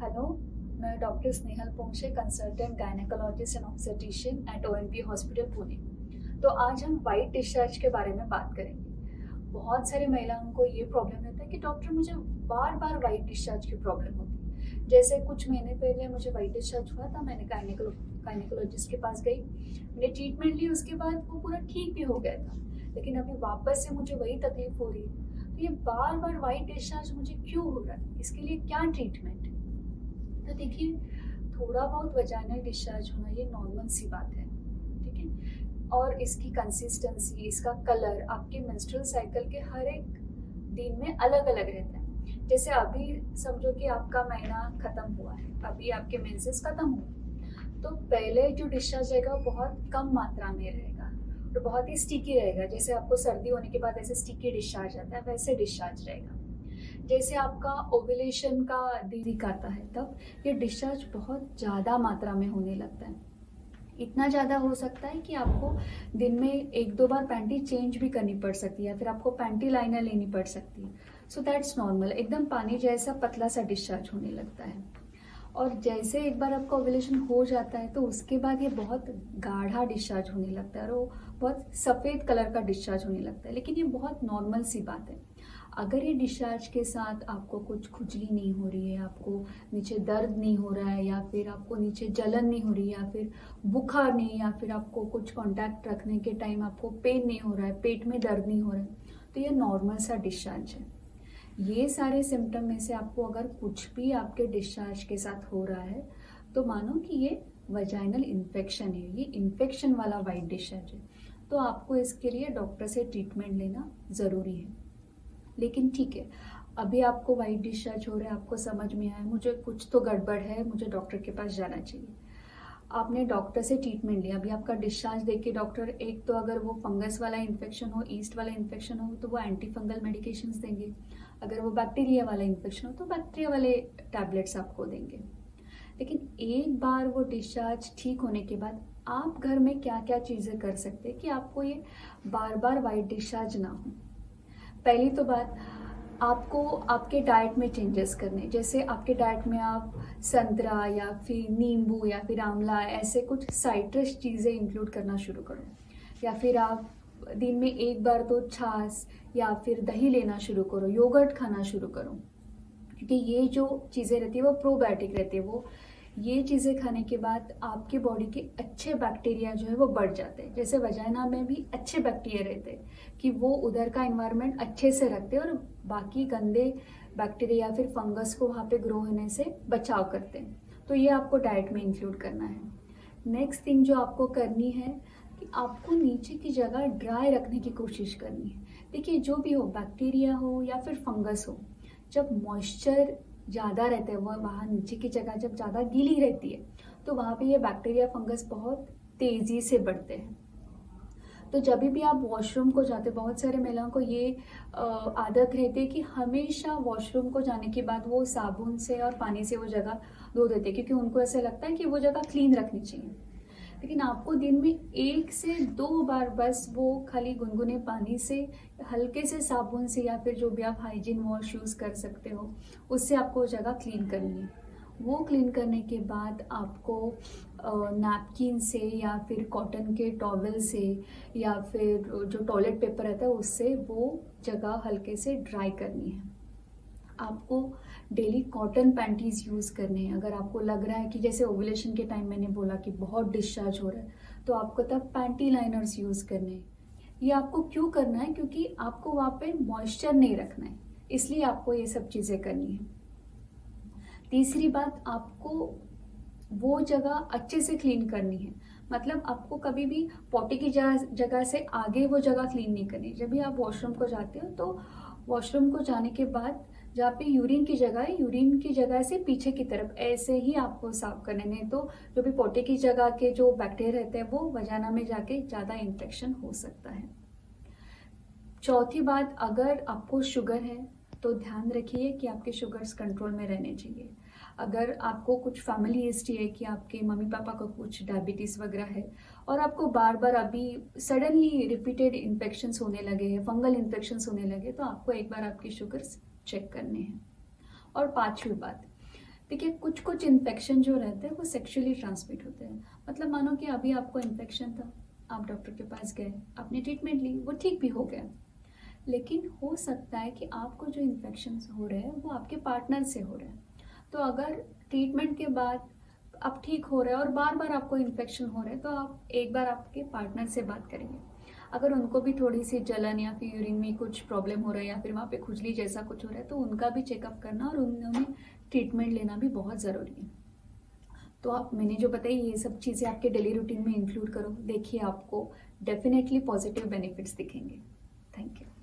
Hello, मैं doctor Snehal Ponkshe, consultant gynaecologist and obstetrician at ONP hospital Pune. तो आज हम वाइट डिस्चार्ज के बारे में बात करेंगे। बहुत सारी महिलाओं को ये प्रॉब्लम रहता है कि डॉक्टर मुझे बार बार वाइट डिस्चार्ज की प्रॉब्लम होती है। जैसे कुछ महीने पहले मुझे वाइट डिस्चार्ज हुआ था, मैंने गायनेकोलॉजिस्ट के पास गई, मैंने ट्रीटमेंट ली, उसके बाद वो पूरा ठीक भी हो गया था। लेकिन अभी वापस से मुझे वही तकलीफ हो रही है। तो ये बार बार वाइट डिस्चार्ज मुझे क्यों हो रहा है, इसके लिए क्या ट्रीटमेंट है? तो देखिए, थोड़ा बहुत वजाइनल डिस्चार्ज होना ये नॉर्मल सी बात है, ठीक है। और इसकी कंसिस्टेंसी, इसका कलर आपके मेंस्ट्रुअल साइकिल के हर एक दिन में अलग अलग रहता है। जैसे अभी समझो कि आपका महीना खत्म हुआ है, अभी आपके मेंसेस खत्म हुए, तो पहले जो डिस्चार्ज रहेगा वो बहुत कम मात्रा में रहेगा और बहुत ही स्टिकी रहेगा। जैसे आपको सर्दी होने के बाद ऐसे स्टिकी डिस्चार्ज आता है, वैसे डिस्चार्ज रहेगा। जैसे आपका ओव्यूलेशन का दिन आता है, तब ये डिस्चार्ज बहुत ज़्यादा मात्रा में होने लगता है। इतना ज़्यादा हो सकता है कि आपको दिन में एक दो बार पैंटी चेंज भी करनी पड़ सकती है, फिर आपको पैंटी लाइनर लेनी पड़ सकती है। So that's normal. एकदम पानी जैसा पतला सा डिस्चार्ज होने लगता है। और जैसे एक बार आपका ओव्यूलेशन हो जाता है तो उसके बाद ये बहुत गाढ़ा डिस्चार्ज होने लगता है और वो बहुत सफ़ेद कलर का डिस्चार्ज होने लगता है। लेकिन ये बहुत नॉर्मल सी बात है। अगर ये डिस्चार्ज के साथ आपको कुछ खुजली नहीं हो रही है, आपको नीचे दर्द नहीं हो रहा है, या फिर आपको नीचे जलन नहीं हो रही, या फिर बुखार नहीं, या फिर आपको कुछ कांटेक्ट रखने के टाइम आपको पेन नहीं हो रहा है, पेट में दर्द नहीं हो रहा है, तो ये नॉर्मल सा डिस्चार्ज है। ये सारे सिम्टम में से आपको अगर कुछ भी आपके डिस्चार्ज के साथ हो रहा है तो मानो कि ये वजाइनल इन्फेक्शन है, ये इन्फेक्शन वाला वाइट डिस्चार्ज है। तो आपको इसके लिए डॉक्टर से ट्रीटमेंट लेना ज़रूरी है। लेकिन ठीक है, अभी आपको वाइट डिस्चार्ज हो रहा है, आपको समझ में आया मुझे कुछ तो गड़बड़ है, मुझे डॉक्टर के पास जाना चाहिए। आपने डॉक्टर से ट्रीटमेंट लिया, अभी आपका डिस्चार्ज देख के डॉक्टर एक तो अगर वो फंगस वाला इन्फेक्शन हो, ईस्ट वाला इन्फेक्शन हो तो वो एंटी फंगल मेडिकेशंस देंगे। अगर वो बैक्टीरिया वाला इन्फेक्शन हो तो बैक्टीरिया वाले टैबलेट्स आपको देंगे। लेकिन एक बार वो डिस्चार्ज ठीक होने के बाद आप घर में क्या क्या चीज़ें कर सकते हैं कि आपको ये बार बार वाइट डिस्चार्ज ना हो। पहली तो बात, आपको आपके डाइट में चेंजेस करने। जैसे आपके डाइट में आप संतरा या फिर नींबू या फिर आंवला ऐसे कुछ साइट्रस चीज़ें इंक्लूड करना शुरू करो। या फिर आप दिन में एक बार तो छाछ या फिर दही लेना शुरू करो, योगर्ट खाना शुरू करो, क्योंकि ये जो चीज़ें रहती है वो प्रोबायोटिक रहती है। वो ये चीज़ें खाने के बाद आपकी बॉडी के अच्छे बैक्टीरिया जो है वो बढ़ जाते हैं। जैसे वजाइना में भी अच्छे बैक्टीरिया रहते हैं कि वो उधर का एनवायरनमेंट अच्छे से रखते हैं और बाकी गंदे बैक्टीरिया या फिर फंगस को वहाँ पे ग्रो होने से बचाव करते हैं। तो ये आपको डाइट में इंक्लूड करना है। नेक्स्ट थिंग जो आपको करनी है कि आपको नीचे की जगह ड्राई रखने की कोशिश करनी है। देखिए, जो भी हो, बैक्टीरिया हो या फिर फंगस हो, जब मॉइस्चर ज़्यादा रहता है, वो वहाँ नीचे की जगह जब ज़्यादा गीली रहती है तो वहाँ पे ये बैक्टीरिया फंगस बहुत तेज़ी से बढ़ते हैं। तो जब भी आप वॉशरूम को जाते, बहुत सारे महिलाओं को ये आदत रहती है कि हमेशा वॉशरूम को जाने के बाद वो साबुन से और पानी से वो जगह धो देते हैं, क्योंकि उनको ऐसा लगता है कि वो जगह क्लीन रखनी चाहिए। लेकिन आपको दिन में 1 से 2 बार बस वो खाली गुनगुने पानी से, हल्के से साबुन से या फिर जो भी आप हाइजीन वॉश यूज़ कर सकते हो उससे आपको वो जगह क्लीन करनी है। वो क्लीन करने के बाद आपको नैपकिन से या फिर कॉटन के टॉवल से या फिर जो टॉयलेट पेपर रहता है उससे वो जगह हल्के से ड्राई करनी है। आपको डेली कॉटन पैंटीज यूज़ करने हैं। अगर आपको लग रहा है कि जैसे ओव्यूलेशन के टाइम मैंने बोला कि बहुत डिस्चार्ज हो रहा है, तो आपको तब पैंटी लाइनर्स यूज़ करने हैं। ये आपको क्यों करना है? क्योंकि आपको वहाँ पे मॉइस्चर नहीं रखना है, इसलिए आपको ये सब चीज़ें करनी है। तीसरी बात, आपको वो जगह अच्छे से क्लीन करनी है। मतलब आपको कभी भी पॉटी की जगह से आगे वो जगह क्लीन नहीं करनी। जब भी आप वॉशरूम को जाते हो तो वॉशरूम को जाने के बाद जहाँ पे यूरिन की जगह है, यूरिन की जगह से पीछे की तरफ ऐसे ही आपको साफ करने। नहीं तो जो भी पोटे की जगह के जो बैक्टीरिया रहते हैं वो वजाना में जाके ज़्यादा इन्फेक्शन हो सकता है। चौथी बात, अगर आपको शुगर है तो ध्यान रखिए कि आपके शुगर्स कंट्रोल में रहने चाहिए। अगर आपको कुछ फैमिली हिस्ट्री है कि आपके मम्मी पापा को कुछ डायबिटीज़ वगैरह है और आपको बार बार अभी सडनली रिपीटेड इन्फेक्शंस होने लगे हैं, फंगल इन्फेक्शंस होने लगे, तो आपको एक बार आपकी शुगर्स चेक करने हैं। और पांचवी बात, देखिए कुछ कुछ इन्फेक्शन जो रहते हैं वो सेक्सुअली ट्रांसमिट होते हैं। मतलब मानो कि अभी आपको इन्फेक्शन था, आप डॉक्टर के पास गए, आपने ट्रीटमेंट ली, वो ठीक भी हो गया, लेकिन हो सकता है कि आपको जो इन्फेक्शन हो रहे हैं वो आपके पार्टनर से हो रहे हैं। तो अगर ट्रीटमेंट के बाद आप ठीक हो रहे हैं और बार बार आपको इन्फेक्शन हो रहे हैं, तो आप एक बार आपके पार्टनर से बात करेंगे। अगर उनको भी थोड़ी सी जलन या फिर यूरिन में कुछ प्रॉब्लम हो रहा है या फिर वहाँ पे खुजली जैसा कुछ हो रहा है, तो उनका भी चेकअप करना और उन्होंने ट्रीटमेंट लेना भी बहुत ज़रूरी है। तो आप मैंने जो बताई ये सब चीज़ें आपके डेली रूटीन में इंक्लूड करो, देखिए आपको डेफिनेटली पॉजिटिव बेनिफिट्स दिखेंगे। Thank you.